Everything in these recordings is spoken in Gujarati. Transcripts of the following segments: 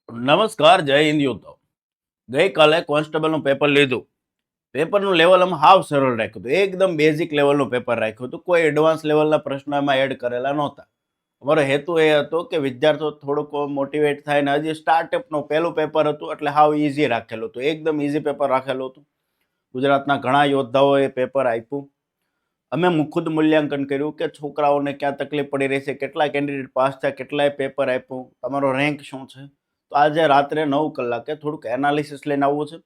નમસ્કાર, જય હિન્દ યુદ્ધ. ગઈકાલે કોન્સ્ટેબલનું પેપર લીધું. પેપરનું લેવલ આમ હાવ સરળ રાખ્યું હતું, એકદમ બેઝિક લેવલનું પેપર રાખ્યું હતું. કોઈ એડવાન્સ લેવલના પ્રશ્નો એમાં એડ કરેલા નહોતા. અમારો હેતુ એ હતો કે વિદ્યાર્થીઓ થોડુંક મોટિવેટ થાય ને હજી સ્ટાર્ટઅપનું પહેલું પેપર હતું એટલે હાવ ઇઝી રાખેલું હતું, એકદમ ઇઝી પેપર રાખેલું હતું. ગુજરાતના ઘણા યોદ્ધાઓએ પેપર આપ્યું. અમે ખુદ મૂલ્યાંકન કર્યું કે છોકરાઓને ક્યાં તકલીફ પડી રહી છે, કેટલા કેન્ડિડેટ પાસ થયા, કેટલાય પેપર આપ્યું, તમારો રેન્ક શું છે. તો આજે રાત્રે 9 કલાકે થોડુંક એનાલિસિસ લઈને આવવું છે.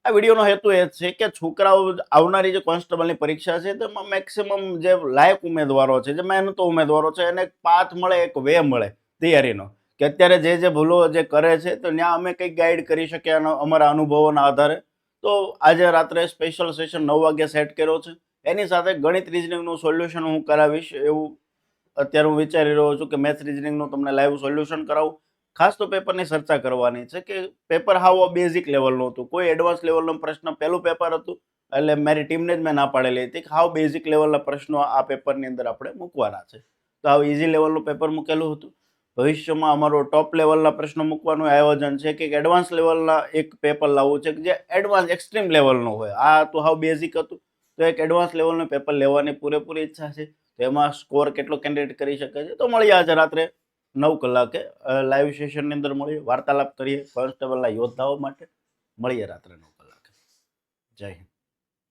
આ વિડીયોનો હેતુ એ છે કે છોકરાઓ આવનારી જે કોન્સ્ટેબલની પરીક્ષા છે તેમાં મેક્સિમમ જે લાયક ઉમેદવારો છે, જે મહેનતો ઉમેદવારો છે, એને એક પાથ મળે, એક વે મળે તૈયારીનો, કે અત્યારે જે ભૂલો જે કરે છે તો ત્યાં અમે કંઈક ગાઈડ કરી શકીએ અમારા અનુભવોના આધારે. તો આજે રાત્રે સ્પેશિયલ સેશન 9 વાગે સેટ કર્યો છે. એની સાથે ગણિત રિઝનિંગનું સોલ્યુશન હું કરાવીશ એવું અત્યારે હું વિચારી રહ્યો છું કે મેથ્સ રિઝનિંગનું તમને લાઈવ સોલ્યુશન કરાવું. ખાસ તો પેપરની ચર્ચા કરવાની છે કે પેપર હાવ બેઝિક લેવલનું હતું, કોઈ એડવાન્સ લેવલનો પ્રશ્ન પહેલું પેપર હતું એટલે મારી ટીમને જ મેં ના પાડેલી હતી કે હાવ બેઝિક લેવલના પ્રશ્નો આ પેપરની અંદર આપણે મૂકવાના છે. તો હાવ ઇઝી લેવલનું પેપર મૂકેલું હતું. ભવિષ્યમાં અમારો ટોપ લેવલના પ્રશ્નો મૂકવાનું આયોજન છે કે એડવાન્સ લેવલના એક પેપર લાવવું છે કે જે એડવાન્સ એક્સ્ટ્રીમ લેવલનું હોય. આ તો હાવ બેઝિક હતું, તો એક એડવાન્સ લેવલનું પેપર લેવાની પૂરેપૂરી ઈચ્છા છે. તો એમાં સ્કોર કેટલો કેન્ડિડેટ કરી શકે છે. તો મળીએ આજે રાત્રે 9 કલાકે લાઈવ સેશનની અંદર મળીએ, વાર્તાલાપ કરીએ કોન્સ્ટેબલના યોદ્ધાઓ માટે. મળીએ રાત્રે 9 કલાકે. જય હિન્દ.